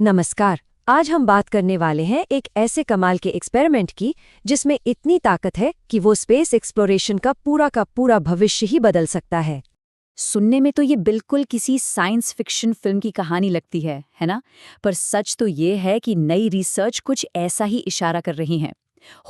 नमस्कार। आज हम बात करने वाले हैं एक ऐसे कमाल के एक्सपेरिमेंट की जिसमें इतनी ताकत है कि वो स्पेस एक्सप्लोरेशन का पूरा भविष्य ही बदल सकता है। सुनने में तो ये बिल्कुल किसी साइंस फिक्शन फिल्म की कहानी लगती है ना? पर सच तो ये है कि नई रिसर्च कुछ ऐसा ही इशारा कर रही है।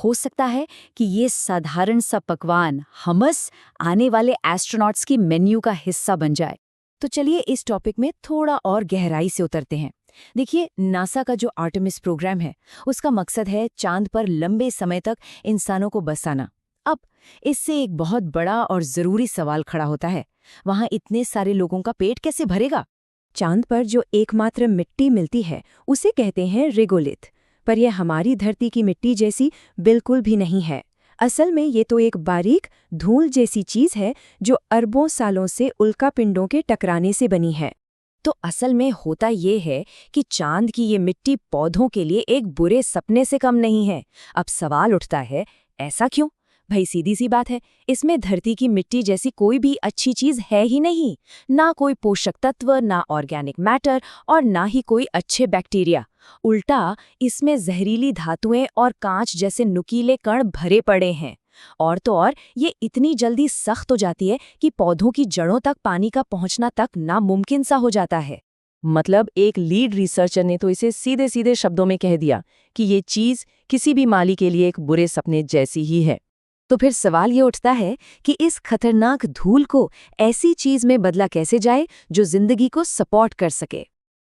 हो सकता है कि ये साधारण सा पकवान हमस आने वाले एस्ट्रोनॉट्स की मेन्यू का हिस्सा बन जाए। तो चलिए इस टॉपिक में थोड़ा और गहराई से उतरते हैं। देखिए, नासा का जो आर्टेमिस प्रोग्राम है, उसका मकसद है चांद पर लंबे समय तक इंसानों को बसाना। अब इससे एक बहुत बड़ा और जरूरी सवाल खड़ा होता है, वहां इतने सारे लोगों का पेट कैसे भरेगा? चांद पर जो एकमात्र मिट्टी मिलती है उसे कहते हैं रेगोलिथ, पर यह हमारी धरती की मिट्टी जैसी बिल्कुल भी नहीं है। असल में ये तो एक बारीक धूल जैसी चीज है जो अरबों सालों से उल्कापिंडों के टकराने से बनी है। तो असल में होता ये है कि चांद की ये मिट्टी पौधों के लिए एक बुरे सपने से कम नहीं है। अब सवाल उठता है, ऐसा क्यों? भाई सीधी सी बात है, इसमें धरती की मिट्टी जैसी कोई भी अच्छी चीज है ही नहीं। ना कोई पोषक तत्व, ना ऑर्गेनिक मैटर और ना ही कोई अच्छे बैक्टीरिया। उल्टा इसमें जहरीली धातुएं और कांच जैसे नुकीले कण भरे पड़े हैं। और तो और ये इतनी जल्दी सख्त हो जाती है कि पौधों की जड़ों तक पानी का पहुंचना तक नामुमकिन सा हो जाता है। मतलब एक लीड रिसर्चर ने तो इसे सीधे सीधे शब्दों में कह दिया कि ये चीज किसी भी माली के लिए एक बुरे सपने जैसी ही है। तो फिर सवाल ये उठता है कि इस खतरनाक धूल को ऐसी चीज में बदला कैसे जाए जो जिंदगी को सपोर्ट कर सके।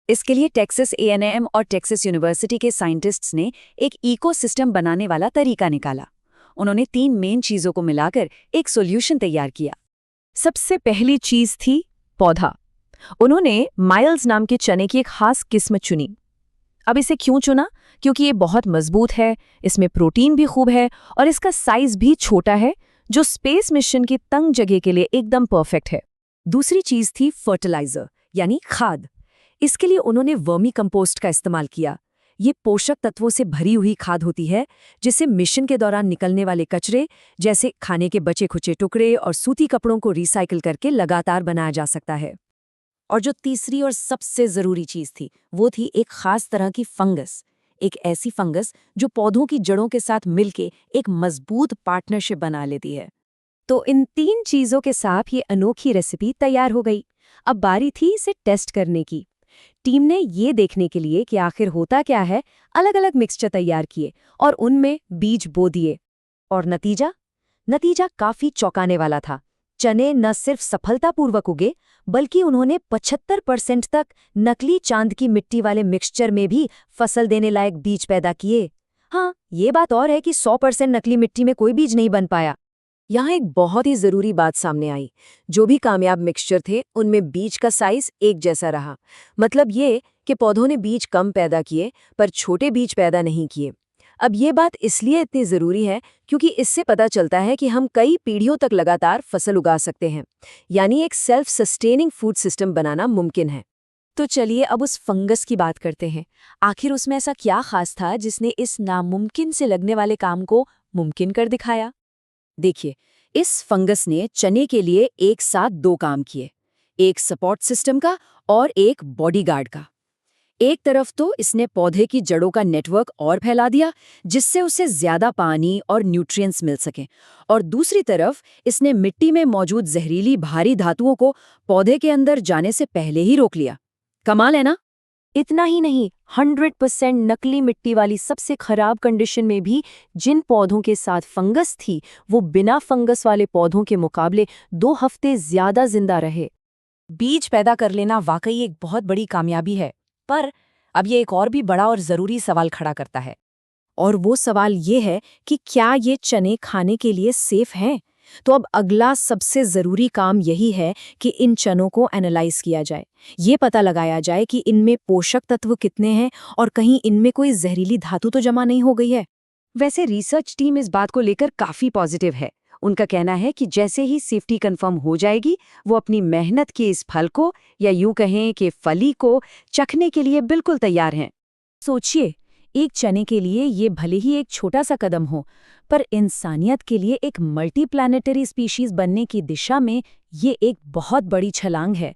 इसके लिए टेक्सास A&M और टेक्सास यूनिवर्सिटी के साइंटिस्ट्स ने एक इकोसिस्टम बनाने वाला तरीका निकाला। उन्होंने 3 मेन चीजों को मिलाकर एक सॉल्यूशन तैयार किया। सबसे पहली चीज थी पौधा। उन्होंने माइल्स नाम के चने की एक खास किस्म चुनी। अब इसे क्यों चुना? क्योंकि ये बहुत मजबूत है, इसमें प्रोटीन भी खूब है और इसका साइज भी छोटा है, जो स्पेस मिशन की तंग जगह के लिए एकदम परफेक्ट है। दूसरी चीज थी फर्टिलाइजर, यानी खाद। इसके लिए उन्होंने वर्मी कंपोस्ट का इस्तेमाल किया। ये पोषक तत्वों से भरी हुई खाद होती है, जिसे मिशन के दौरान निकलने वाले कचरे जैसे खाने के बचे खुचे टुकड़े और सूती कपड़ों को रिसाइकिल करके लगातार बनाया जा सकता है। और जो तीसरी और सबसे जरूरी चीज थी, वो थी एक खास तरह की फंगस। एक ऐसी फंगस जो पौधों की जड़ों के साथ मिलके एक मजबूत पार्टनरशिप बना लेती है। तो इन 3 चीजों के साथ ये अनोखी रेसिपी तैयार हो गई। अब बारी थी इसे टेस्ट करने की। टीम ने ये देखने के लिए कि आखिर होता क्या है, अलग-अलग मिक्सचर तैयार किए और उनमें बीज बो दिए। और नतीजा काफी चौंकाने वाला था। चने न सिर्फ सफलतापूर्वक उगे, बल्कि उन्होंने 75% तक नकली चांद की मिट्टी वाले मिक्सचर में भी फसल देने लायक बीज पैदा किए। हाँ, ये बात और है कि 100% नकली मिट्टी में कोई बीज नहीं बन पाया। यहाँ एक बहुत ही जरूरी बात सामने आई। जो भी कामयाब मिक्सचर थे, उनमें बीज का साइज एक जैसा रहा। मतलब ये कि पौधों ने बीज कम पैदा किए, पर छोटे बीज पैदा नहीं किए। अब ये बात इसलिए इतनी ज़रूरी है क्योंकि इससे पता चलता है कि हम कई पीढ़ियों तक लगातार फसल उगा सकते हैं, यानी एक सेल्फ सस्टेनिंग फूड सिस्टम बनाना मुमकिन है। तो चलिए अब उस फंगस की बात करते हैं। आखिर उसमें ऐसा क्या खास था जिसने इस नामुमकिन से लगने वाले काम को मुमकिन कर दिखाया? देखिए, इस फंगस ने चने के लिए एक साथ 2 काम किए, एक सपोर्ट सिस्टम का और एक बॉडीगार्ड का। एक तरफ तो इसने पौधे की जड़ों का नेटवर्क और फैला दिया, जिससे उसे ज्यादा पानी और न्यूट्रिएंट्स मिल सकें, और दूसरी तरफ इसने मिट्टी में मौजूद जहरीली भारी धातुओं को पौधे के अंदर जाने से पहले ही रोक लिया। कमाल है ना? इतना ही नहीं, 100% नकली मिट्टी वाली सबसे खराब कंडीशन में भी जिन पौधों के साथ फंगस थी, वो बिना फंगस वाले पौधों के मुकाबले 2 हफ्ते ज्यादा जिंदा रहे। बीज पैदा कर लेना वाकई एक बहुत बड़ी कामयाबी है, पर अब ये एक और भी बड़ा और जरूरी सवाल खड़ा करता है। और वो सवाल ये है कि क्या ये चने खाने के लिए सेफ हैं? तो अब अगला सबसे जरूरी काम यही है कि इन चनों को एनालाइज किया जाए। ये पता लगाया जाए कि इनमें पोषक तत्व कितने हैं और कहीं इनमें कोई जहरीली धातु तो जमा नहीं हो गई है। वैसे रिसर्च टीम इस बात को लेकर काफी पॉजिटिव है। उनका कहना है कि जैसे ही सेफ्टी कंफर्म हो जाएगी, वो अपनी मेहनत के इस फल को, या यूं कहें कि फली को, चखने के लिए बिल्कुल तैयार हैं। सोचिए, एक चने के लिए ये भले ही एक छोटा सा कदम हो, पर इंसानियत के लिए एक मल्टी प्लैनेटरी स्पीशीज बनने की दिशा में ये एक बहुत बड़ी छलांग है।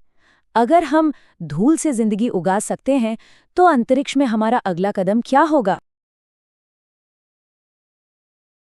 अगर हम धूल से जिंदगी उगा सकते हैं तो अंतरिक्ष में हमारा अगला कदम क्या होगा?